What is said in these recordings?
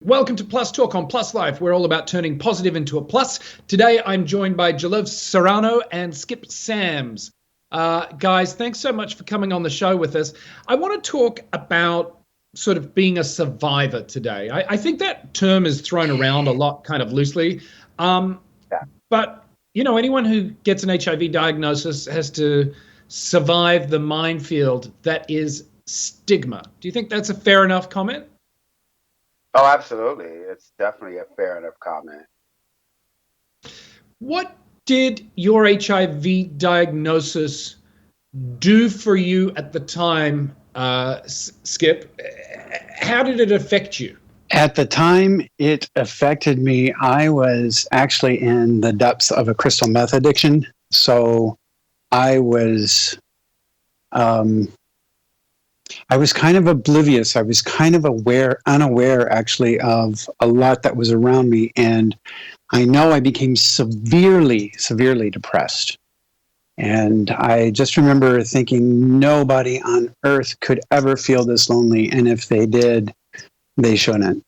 Welcome to Plus Talk on Plus Life. We're all about turning positive into a plus. Today, I'm joined by Jalev Serrano and Skip Sams. Guys, thanks so much for coming on the show with us. I want to talk about sort of being a survivor today. I think that term is thrown around a lot kind of loosely. Yeah, But, anyone who gets an HIV diagnosis has to survive the minefield that is stigma. Do you think that's a fair enough comment? oh, absolutely. It's definitely a fair enough comment. What did your HIV diagnosis do for you at the time, Skip? How did it affect you? At the time it affected me, I was actually in the depths of a crystal meth addiction. So I was, um, I was kind of oblivious. I was kind of unaware actually of a lot that was around me. And I know I became severely, severely depressed. And I just remember thinking nobody on earth could ever feel this lonely. And if they did, they shouldn't.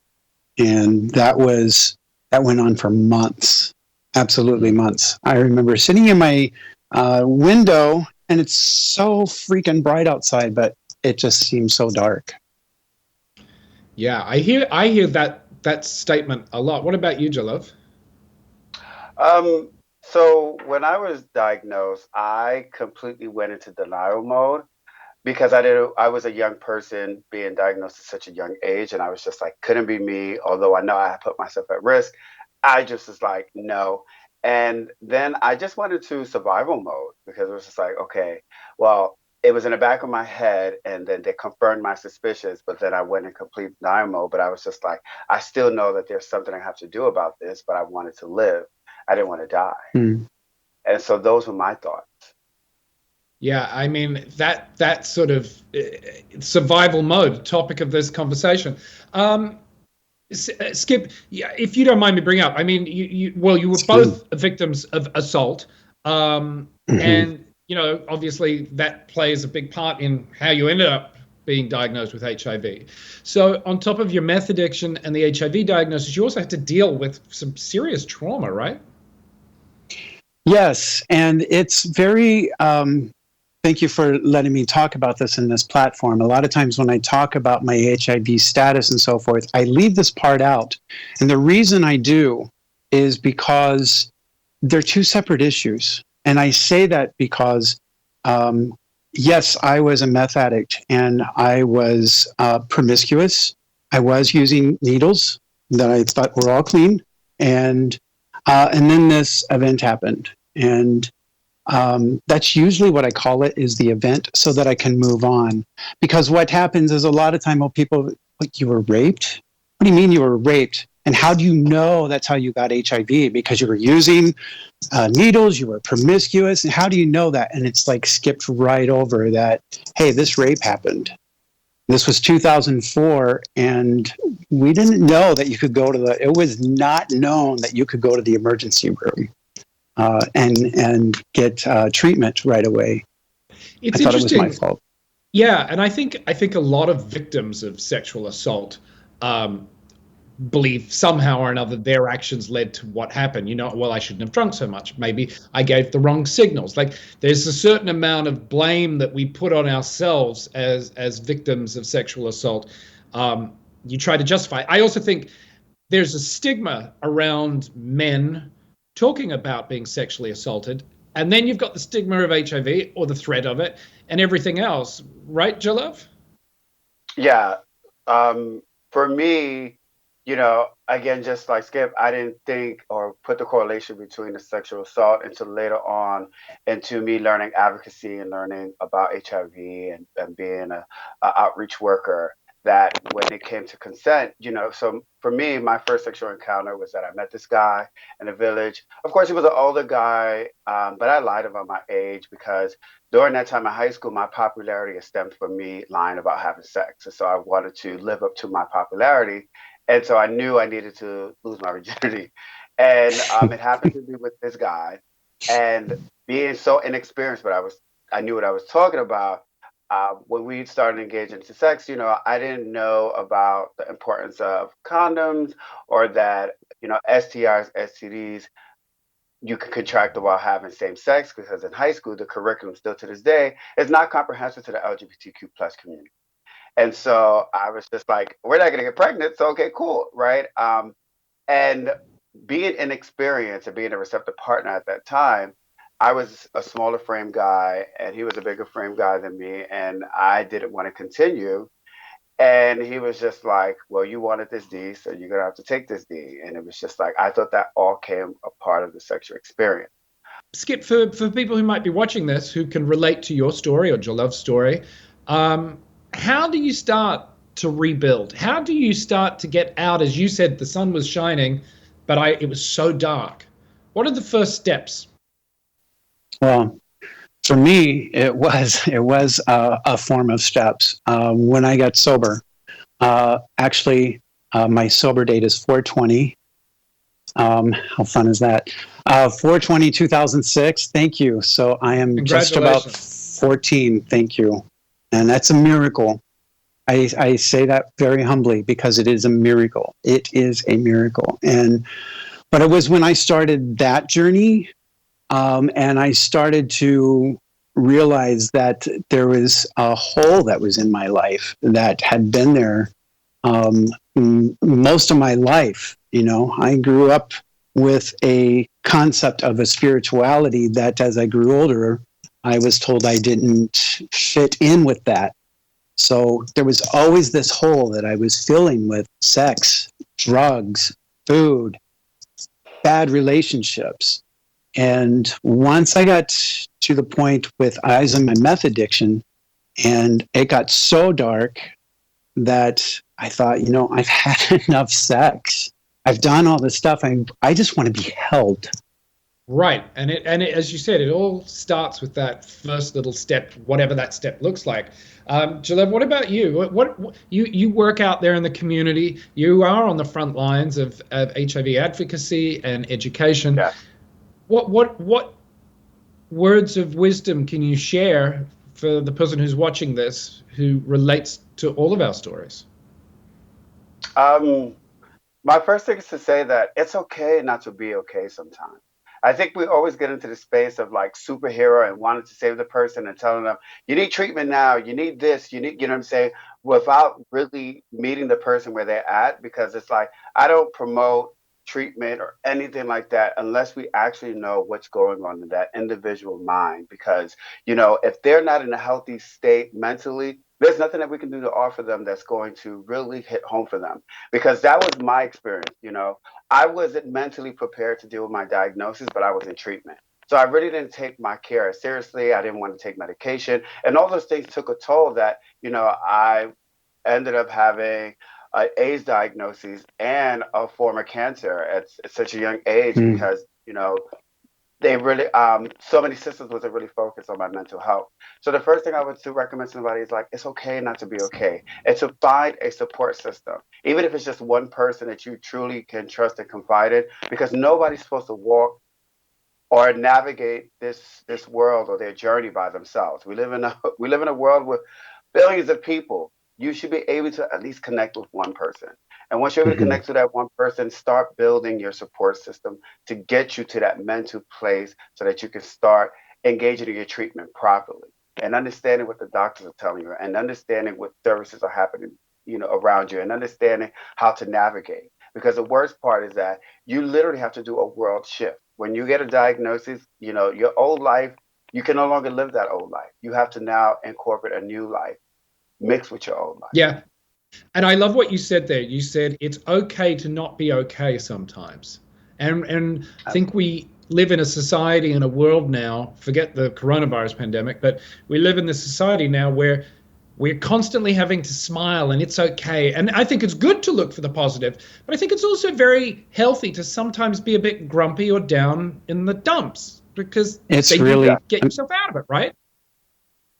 And that went on for months, absolutely months. I remember sitting in my window, and it's so freaking bright outside, but it just seems so dark. Yeah, I hear that statement a lot. What about you, Jalove? Um, so when I was diagnosed, I completely went into denial mode because I was a young person being diagnosed at such a young age, and I was just like, couldn't be me, although I know I put myself at risk. I just was like, no. And then I just went into survival mode because it was just like, okay, well, it was in the back of my head, and then they confirmed my suspicions, but then I went in complete denial mode. But I was just like, I still know that there's something I have to do about this, but I wanted to live. I didn't want to die. Hmm. And so those were my thoughts. Yeah, I mean that sort of survival mode topic of this conversation. Um, Skip, yeah, if you don't mind me bringing up, I mean, you were It's fun. both victims of assault, Hmm. and obviously that plays a big part in how you ended up being diagnosed with HIV. So, on top of your meth addiction and the HIV diagnosis, you also had to deal with some serious trauma, right? Yes, and it's very. Thank you for letting me talk about this in this platform. A lot of times when I talk about my HIV status and so forth, I leave this part out. And the reason I do is because they're two separate issues. And I say that because, um, yes, I was a meth addict and I was promiscuous. I was using needles that I thought were all clean. And, and then this event happened. And that's usually what I call it, is the event, so that I can move on. Because what happens is a lot of time, well, people, like, you were raped? What do you mean you were raped? And how do you know that's how you got HIV? Because you were using needles, you were promiscuous. And how do you know that? And it's like skipped right over that, hey, this rape happened. This was 2004, and we didn't know that you could go to it was not known that you could go to the emergency room and get treatment right away. I It's thought it was my interesting. fault. Yeah, and I think a lot of victims of sexual assault um, believe somehow or another their actions led to what happened. Well, I shouldn't have drunk so much. Maybe I gave the wrong signals. Like there's a certain amount of blame that we put on ourselves as victims of sexual assault. You try to justify. I also think there's a stigma around men talking about being sexually assaulted. And then you've got the stigma of HIV or the threat of it and everything else, right, Jalov? Yeah. Um, for me, again, just like Skip, I didn't think or put the correlation between the sexual assault until later on into me learning advocacy and learning about HIV and being a outreach worker. That when it came to consent, so for me, my first sexual encounter was that I met this guy in a village. Of course, he was an older guy, but I lied about my age because during that time in high school, my popularity stemmed from me lying about having sex. And so I wanted to live up to my popularity. And so I knew I needed to lose my virginity. And it happened to be with this guy. And being so inexperienced, but I knew what I was talking about. when we started engaging into sex, I didn't know about the importance of condoms or that, STIs, STDs, you can contract while having same sex, because in high school, the curriculum still to this day is not comprehensive to the LGBTQ plus community. And so I was just like, we're not going to get pregnant. So, okay, cool. Right. And being inexperienced and being a receptive partner at that time, I was a smaller frame guy and he was a bigger frame guy than me. And I didn't want to continue. And he was just like, well, you wanted this D, so you're going to have to take this D. And it was just like, I thought that all came a part of the sexual experience. Skip, for people who might be watching this who can relate to your story or Jalov's story, how do you start to rebuild? How do you start to get out? As you said, the sun was shining, but it was so dark. What are the first steps? Well, for me, it was a form of steps. When I got sober, actually, my sober date is 4/20. How fun is that? 4/20/2006. Thank you. So I am just about 14. Thank you, and that's a miracle. I say that very humbly because it is a miracle. It is a miracle. But it was when I started that journey, and I started to realize that there was a hole that was in my life that had been there most of my life. I grew up with a concept of a spirituality that as I grew older, I was told I didn't fit in with that. So there was always this hole that I was filling with sex, drugs, food, bad relationships. And once I got to the point with eyes on my meth addiction, and it got so dark that I thought, I've had enough sex. I've done all this stuff. I just want to be held. Right. And it, as you said, it all starts with that first little step, whatever that step looks like. Jaleb, what about you? What you work out there in the community? You are on the front lines of HIV advocacy and education. Yeah. What words of wisdom can you share for the person who's watching this who relates to all of our stories? My first thing is to say that it's okay not to be okay sometimes. I think we always get into the space of like superhero and wanting to save the person and telling them, you need treatment now, you need this, you know what I'm saying, without really meeting the person where they're at, because it's like, I don't promote treatment or anything like that unless we actually know what's going on in that individual mind. Because, if they're not in a healthy state mentally, there's nothing that we can do to offer them that's going to really hit home for them. Because that was my experience. I wasn't mentally prepared to deal with my diagnosis, but I was in treatment. So I really didn't take my care as seriously. I didn't want to take medication. And all those things took a toll that, I ended up having AIDS diagnosis and a form of cancer at such a young age because, they really, so many systems wasn't really focused on my mental health. So the first thing I would recommend to somebody is like, it's okay not to be okay. And to find a support system, even if it's just one person that you truly can trust and confide in, because nobody's supposed to walk or navigate this world or their journey by themselves. We live in a world with billions of people. You should be able to at least connect with one person. And once you're able to connect to that one person, start building your support system to get you to that mental place so that you can start engaging in your treatment properly and understanding what the doctors are telling you and understanding what services are happening, around you, and understanding how to navigate. Because the worst part is that you literally have to do a world shift. When you get a diagnosis, your old life, you can no longer live that old life. You have to now incorporate a new life mixed with your old life. Yeah. And I love what you said there. You said it's okay to not be okay sometimes. And I think we live in a society and a world now, forget the coronavirus pandemic, but we live in this society now where we're constantly having to smile and it's okay. And I think it's good to look for the positive, but I think it's also very healthy to sometimes be a bit grumpy or down in the dumps because it's really get yourself out of it, right?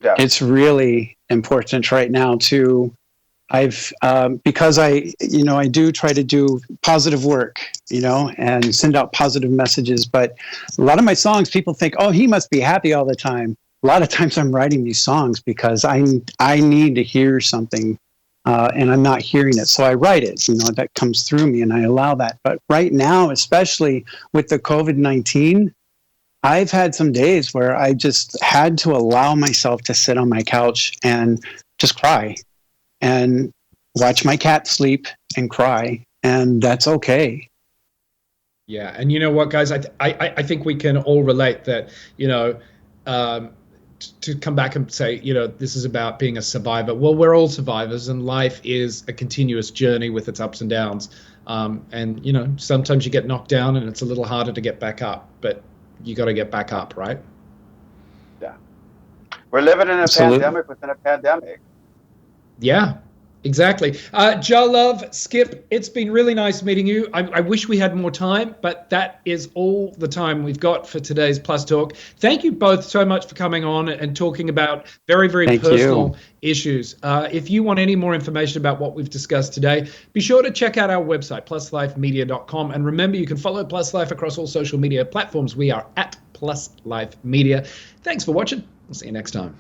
Yeah. It's really important right now to because I do try to do positive work, and send out positive messages. But a lot of my songs, people think, oh, he must be happy all the time. a lot of times I'm writing these songs because I need to hear something, and I'm not hearing it. So I write it, that comes through me and I allow that. But right now, especially with the COVID-19, I've had some days where I just had to allow myself to sit on my couch and just cry and watch my cat sleep and cry. And that's okay. Yeah, and you know what, guys? I think we can all relate that, to come back and say, this is about being a survivor. Well, we're all survivors, and life is a continuous journey with its ups and downs. And sometimes you get knocked down, and it's a little harder to get back up, but you got to get back up, right? Yeah, we're living in a Absolutely. pandemic within a pandemic. Yeah. Exactly. Joe Love, Skip, it's been really nice meeting you. I wish we had more time, but that is all the time we've got for today's Plus Talk. Thank you both so much for coming on and talking about very, very personal issues. If you want any more information about what we've discussed today, be sure to check out our website, pluslifemedia.com. And remember, you can follow Plus Life across all social media platforms. We are at Plus Life Media. Thanks for watching. We'll see you next time.